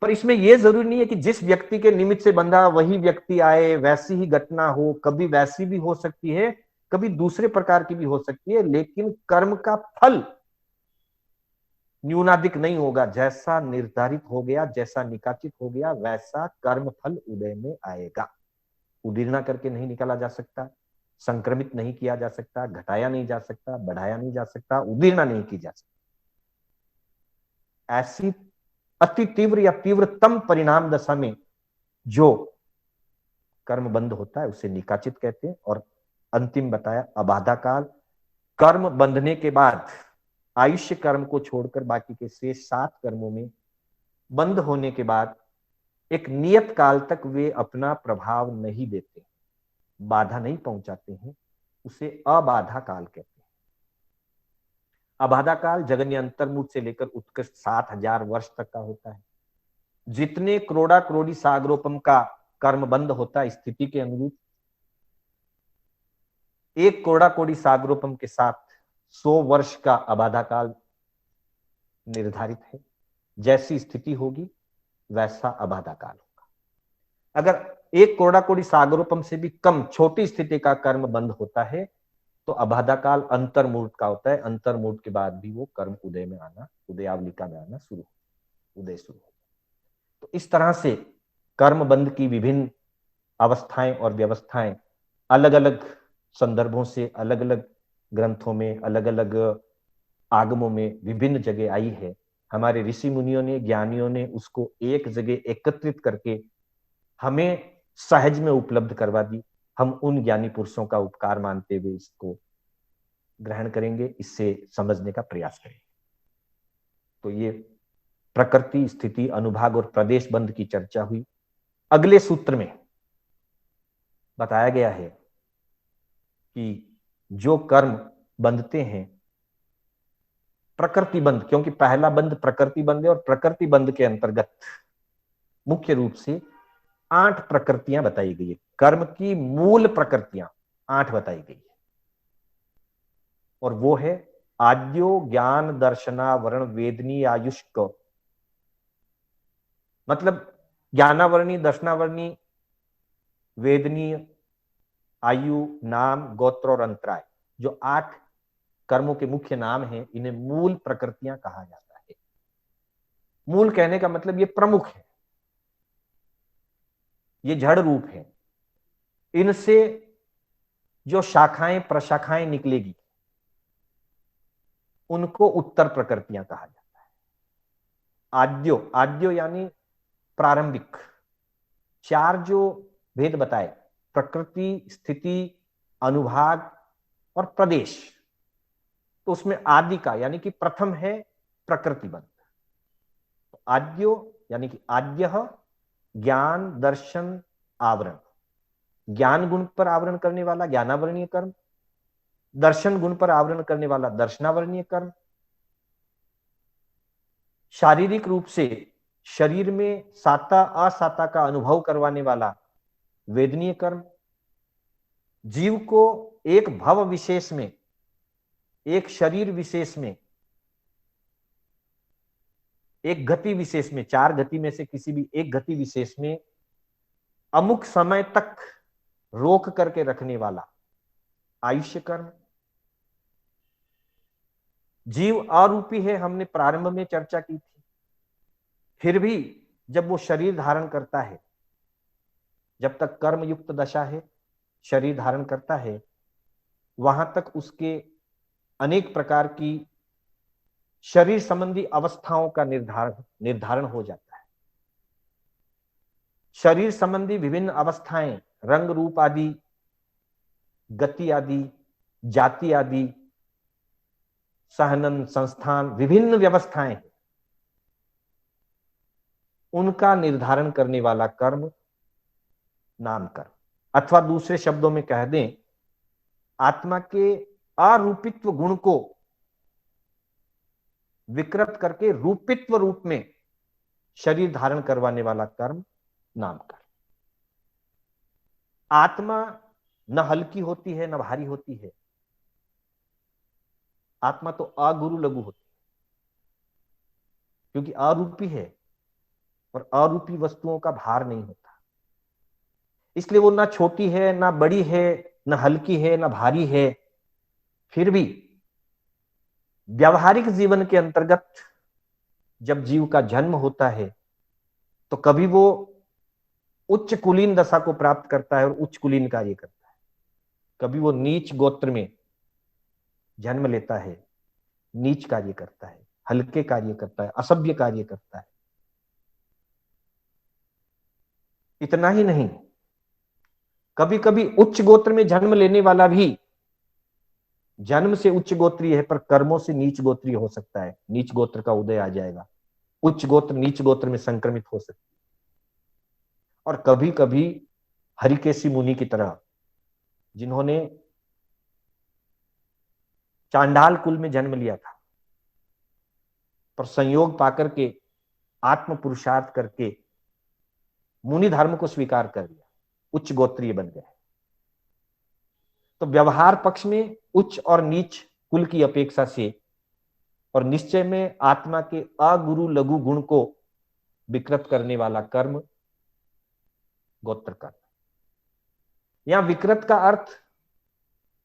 Speaker 1: पर इसमें यह जरूरी नहीं है कि जिस व्यक्ति के निमित्त से बंधा वही व्यक्ति आए, वैसी ही घटना हो, कभी वैसी भी हो सकती है, कभी दूसरे प्रकार की भी हो सकती है, लेकिन कर्म का फल न्यूनाधिक नहीं होगा। जैसा निर्धारित हो गया, जैसा निकाचित हो गया, वैसा कर्म फल उदय में आएगा। उदीर्णा करके नहीं निकाला जा सकता, संक्रमित नहीं किया जा सकता, घटाया नहीं जा सकता, बढ़ाया नहीं जा सकता, उदीर्णा नहीं की जा सकती। ऐसी अति तीव्र या तीव्रतम परिणाम दशा में जो कर्म बंध होता है उसे निकाचित कहते हैं। और अंतिम बताया अबाधा काल। कर्म बंधने के बाद आयुष्य कर्म को छोड़कर बाकी के शेष 7 कर्मों में बंद होने के बाद एक नियत काल तक वे अपना प्रभाव नहीं देते, बाधा नहीं पहुंचाते हैं, उसे अबाधा काल कहते हैं। अबाधा काल जगन्य अंतर्मुख से लेकर उत्कृष्ट 7,000 वर्ष तक का होता है। जितने क्रोड़ा क्रोड़ी सागरोपम का कर्म बंद होता है स्थिति के अनुरूप, एक क्रोड़ा क्रोड़ी सागरोपम के साथ 100 वर्ष का अबाधा काल निर्धारित है। जैसी स्थिति होगी वैसा अबाधा काल होगा। अगर एक क्रोड़ा क्रोड़ी सागरोपम से भी कम छोटी स्थिति का कर्म बंद होता है तो अबाधा काल अंतर्मूर्त का होता है। अंतर्मूर्त के बाद भी वो कर्म उदय में आना, उदयावलिका में आना शुरू, उदय शुरू हो। तो इस तरह से कर्म बंध की विभिन्न अवस्थाएं और व्यवस्थाएं अलग अलग संदर्भों से, अलग अलग ग्रंथों में, अलग अलग आगमों में विभिन्न जगह आई है। हमारे ऋषि मुनियों ने, ज्ञानियों ने उसको एक जगह एकत्रित करके हमें सहज में उपलब्ध करवा दी। हम उन ज्ञानी पुरुषों का उपकार मानते हुए इसको ग्रहण करेंगे, इससे समझने का प्रयास करेंगे। तो ये प्रकृति, स्थिति, अनुभाग और प्रदेश बंध की चर्चा हुई। अगले सूत्र में बताया गया है कि जो कर्म बंधते हैं प्रकृति बंध, क्योंकि पहला बंध प्रकृति बंध है और प्रकृति बंध के अंतर्गत मुख्य रूप से 8 प्रकृतियां बताई गई है। कर्म की मूल प्रकृतियां 8 बताई गई है और वो है आद्यो, ज्ञान, दर्शनावरण, वेदनी, आयुष्क। मतलब ज्ञानावरणी, दर्शनावरणी, वेदनीय, आयु, नाम, गोत्र और अंतराय, जो 8 कर्मों के मुख्य नाम हैं, इन्हें मूल प्रकृतियां कहा जाता है। मूल कहने का मतलब ये प्रमुख है, ये जड़ रूप है। इनसे जो शाखाएं प्रशाखाएं निकलेगी उनको उत्तर प्रकृतियां कहा जाता है। आद्यो, आद्यो यानी प्रारंभिक। 4 जो भेद बताए, प्रकृति, स्थिति, अनुभाग और प्रदेश, तो उसमें आदि का यानी कि प्रथम है प्रकृति बंध। आद्यो यानी कि आद्य ज्ञान, दर्शन, आवरण। ज्ञान गुण पर आवरण करने वाला ज्ञानावरणीय कर्म, दर्शन गुण पर आवरण करने वाला दर्शनावरणीय कर्म, शारीरिक रूप से शरीर में साता असाता का अनुभव करवाने वाला वेदनीय कर्म, जीव को एक भव विशेष में, एक शरीर विशेष में, एक गति विशेष में, 4 गति में से किसी भी एक गति विशेष में अमुक समय तक रोक करके रखने वाला आयुष्य कर्म। जीव अरूपी है, हमने प्रारंभ में चर्चा की थी। फिर भी जब वो शरीर धारण करता है, जब तक कर्म युक्त दशा है, शरीर धारण करता है, वहां तक उसके अनेक प्रकार की शरीर संबंधी अवस्थाओं का निर्धारण हो जाता है। शरीर संबंधी विभिन्न अवस्थाएं, रंग रूप आदि, गति आदि, जाति आदि, सहनन, संस्थान, विभिन्न व्यवस्थाएं, उनका निर्धारण करने वाला कर्म नाम कर्म। अथवा दूसरे शब्दों में कह दें, आत्मा के अरूपित्व गुण को विकृत करके रूपित्व रूप में शरीर धारण करवाने वाला कर्म नाम कर्म। आत्मा न हल्की होती है न भारी होती है। आत्मा तो अगुरु लघु होती है, क्योंकि अरूपी है और अरूपी वस्तुओं का भार नहीं होता। इसलिए वो ना छोटी है, ना बड़ी है, ना हल्की है, ना भारी है। फिर भी व्यावहारिक जीवन के अंतर्गत जब जीव का जन्म होता है तो कभी वो उच्च कुलीन दशा को प्राप्त करता है और उच्च कुलीन कार्य करता है, कभी वो नीच गोत्र में जन्म लेता है, नीच कार्य करता है, हल्के कार्य करता है, असभ्य कार्य करता है। इतना ही नहीं, कभी कभी उच्च गोत्र में जन्म लेने वाला भी जन्म से उच्च गोत्रीय है पर कर्मों से नीच गोत्रीय हो सकता है, नीच गोत्र का उदय आ जाएगा, उच्च गोत्र नीच गोत्र में संक्रमित हो सकता है। और कभी कभी हरिकेशी मुनि की तरह, जिन्होंने चांडाल कुल में जन्म लिया था पर संयोग पाकर के आत्म पुरुषार्थ करके मुनि धर्म को स्वीकार कर लिया, उच्च गोत्रीय बन गए। तो व्यवहार पक्ष में उच्च और नीच कुल की अपेक्षा से और निश्चय में आत्मा के अगुरु लघु गुण को विकृत करने वाला कर्म गोत्र कर्म। यहां विकृत का अर्थ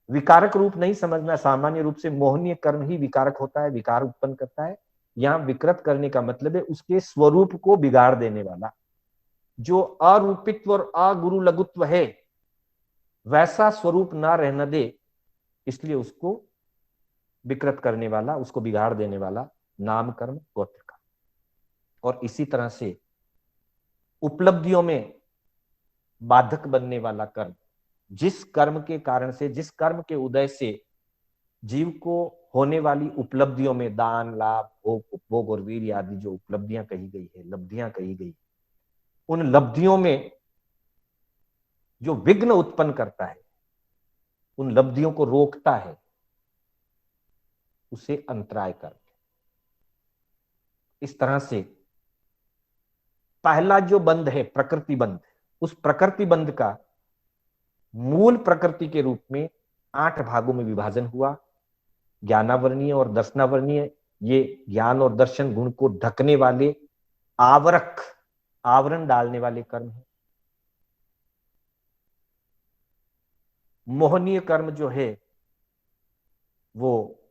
Speaker 1: विकारक रूप नहीं समझना, सामान्य रूप से मोहनीय कर्म ही विकारक होता है, विकार उत्पन्न करता है। यहां विकृत करने का मतलब है उसके स्वरूप को बिगाड़ देने वाला, जो अरूपित्व और अगुरु लघुत्व है वैसा स्वरूप ना रहने दे, इसलिए उसको विकृत करने वाला, उसको बिगाड़ देने वाला नाम कर्म गोत्र का। और इसी तरह से उपलब्धियों में बाधक बनने वाला कर्म, जिस कर्म के कारण से, जिस कर्म के उदय से जीव को होने वाली उपलब्धियों में दान, लाभ, भोग, उपभोग और वीर्य आदि जो उपलब्धियां कही गई है, लब्धियां कही गई, उन लब्धियों में जो विघ्न उत्पन्न करता है, उन लब्धियों को रोकता है, उसे अंतराय कर्म। इस तरह से पहला जो बंध है प्रकृति बंध, उस प्रकृति बंध का मूल प्रकृति के रूप में 8 भागों में विभाजन हुआ। ज्ञानावरणीय और दर्शनावरणीय, ये ज्ञान और दर्शन गुण को ढकने वाले, आवरक, आवरण डालने वाले कर्म है। मोहनीय कर्म जो है वो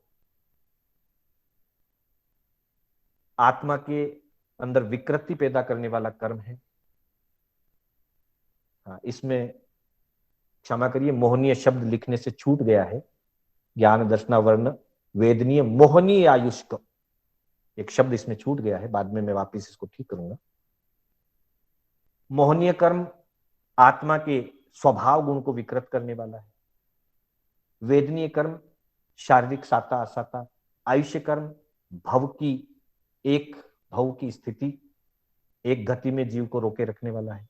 Speaker 1: आत्मा के अंदर विकृति पैदा करने वाला कर्म है। हाँ, इसमें क्षमा करिए, मोहनीय शब्द लिखने से छूट गया है। ज्ञान दर्शनावर्ण वेदनीय मोहनीय आयुष्क, एक शब्द इसमें छूट गया है, बाद में मैं वापिस इसको ठीक करूंगा। मोहनीय कर्म आत्मा के स्वभाव गुण को विकृत करने वाला है। वेदनीय कर्म शारीरिक साता असाता, आयुष्य कर्म भव की, एक भव की स्थिति, एक गति में जीव को रोके रखने वाला है।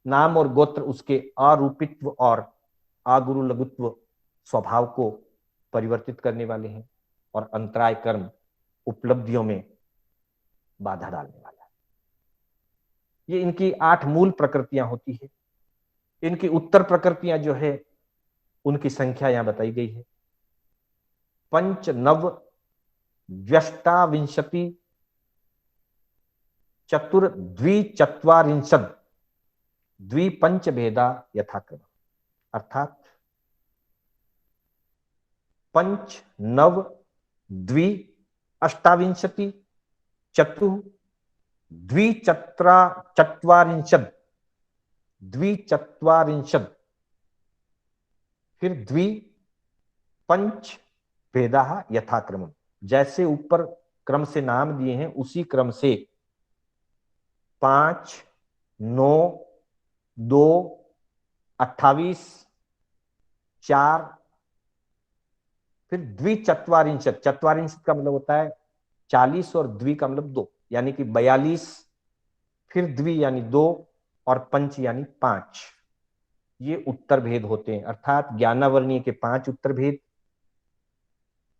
Speaker 1: नाम और गोत्र उसके अरूपित्व और अगुरु लघुत्व स्वभाव को परिवर्तित करने वाले हैं। और अंतराय कर्म उपलब्धियों में बाधा डालने वाला है। ये इनकी 8 मूल प्रकृतियां होती है। इनकी उत्तर प्रकृतियां जो है उनकी संख्या यहां बताई गई है। पंच नव व्यष्टाविंशति चतुर्द्विचत्वारिंशद द्विपंच भेदा यथाक्रम, अर्थात पंच नव द्वि अष्टाविंशति चतु द्विचत्रा चत्वारिंशद द्विचत्वारिंशद, फिर द्वि पंच भेदा यथाक्रम। जैसे ऊपर क्रम से नाम दिए हैं उसी क्रम से 5, 9, 2, 28, 4, फिर द्विचत्वारिंशत, चत्वारिंशत का मतलब होता है 40 और द्वि का मतलब 2, यानी कि 42, फिर द्वि यानी 2 और पंच यानी 5। ये उत्तर भेद होते हैं, अर्थात ज्ञानावरणीय के 5 उत्तर भेद,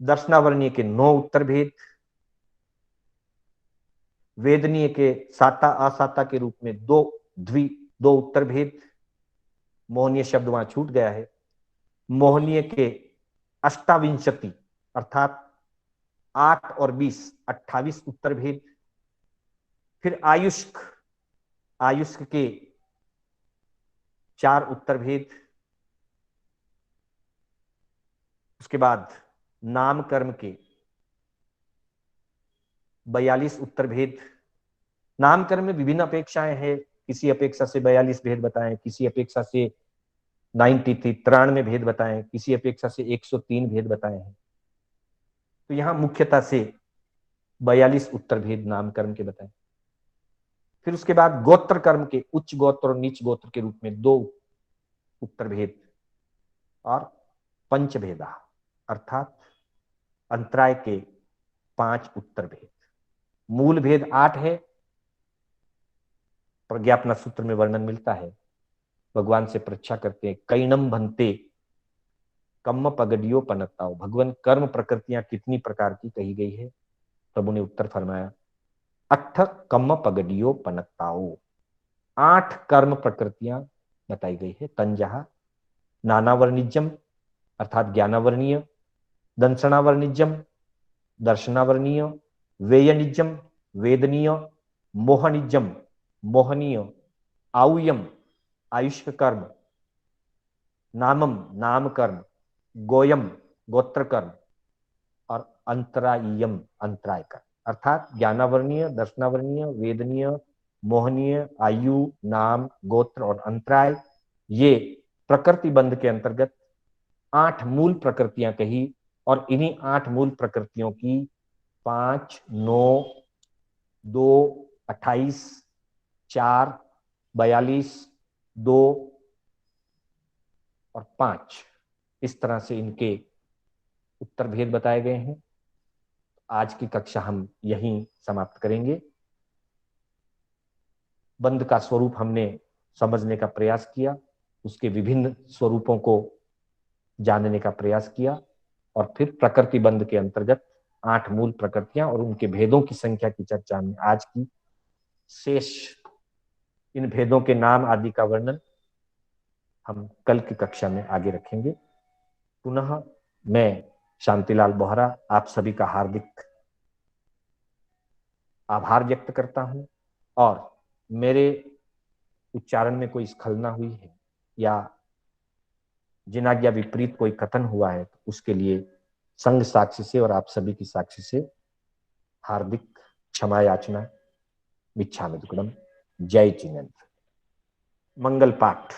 Speaker 1: दर्शनावरणीय के 9 उत्तर भेद, वेदनीय के साता असाता के रूप में 2 उत्तर भेद। मोहनीय शब्द वहां छूट गया है। मोहनीय के अष्टाविंशति अर्थात 8 और 20 28 उत्तर भेद। फिर आयुष्क, आयुष्क के 4 उत्तर भेद। उसके बाद नाम कर्म के 42 उत्तर भेद। नामकरण में विभिन्न अपेक्षाएं हैं, किसी अपेक्षा से 42 भेद बताएं, किसी अपेक्षा से 93 भेद बताएं, किसी अपेक्षा से 103 भेद बताए हैं। तो यहां मुख्यता से 42 उत्तर भेद नामकरण के बताए। फिर उसके बाद गोत्र कर्म के उच्च गोत्र और नीच गोत्र के रूप में 2 उत्तर भेद और पंचभेदा अर्थात अंतराय के 5 उत्तर भेद। मूल भेद 8 है, प्रज्ञापना सूत्र में वर्णन मिलता है। भगवान से परीक्षा करते हैं, कैनम भन्ते कम्म पगडियो पनताओ, भगवान कर्म प्रकृतियां कितनी प्रकार की कही गई है। प्रभु ने उत्तर फरमाया, 8 कम्म पगडियो पनताओ, 8 कर्म प्रकृतियां बताई गई है। तंजहा नानावर्णिजम अर्थात ज्ञानावर्णीय, दंसनावर्णिजम दर्शनावर्णीय, वेयनिजम वेदनीय, मोहनिजम मोहनीय, आउयम आयुष्य कर्म, नामम नाम कर्म, गोयम गोत्र कर्म और अंतरायम अंतराय कर्म। अर्थात ज्ञानावर्णीय, दर्शनावर्णीय, वेदनीय, मोहनीय, आयु, नाम, गोत्र और अंतराय, ये प्रकृति बंध के अंतर्गत 8 मूल प्रकृतियां कही। और इन्हीं 8 मूल प्रकृतियों की 5, 9, 2, 28, 4, 42, 2 और 5 इस तरह से इनके उत्तर भेद बताए गए हैं। आज की कक्षा हम यहीं समाप्त करेंगे। बंध का स्वरूप हमने समझने का प्रयास किया, उसके विभिन्न स्वरूपों को जानने का प्रयास किया और फिर प्रकृति बंध के अंतर्गत 8 मूल प्रकृतियां और उनके भेदों की संख्या की चर्चा में आज की शेष इन भेदों के नाम आदि का वर्णन हम कल की कक्षा में आगे रखेंगे। पुनः मैं शांतिलाल बोहरा आप सभी का हार्दिक आभार व्यक्त करता हूं और मेरे उच्चारण में कोई स्खलना हुई है या जिनाज्ञा विपरीत कोई कथन हुआ है तो उसके लिए संघ साक्षी से और आप सभी की साक्षी से हार्दिक क्षमा याचना मिच्छामि दुक्कडम। जय जिनेन्द्र। मंगल पाठ।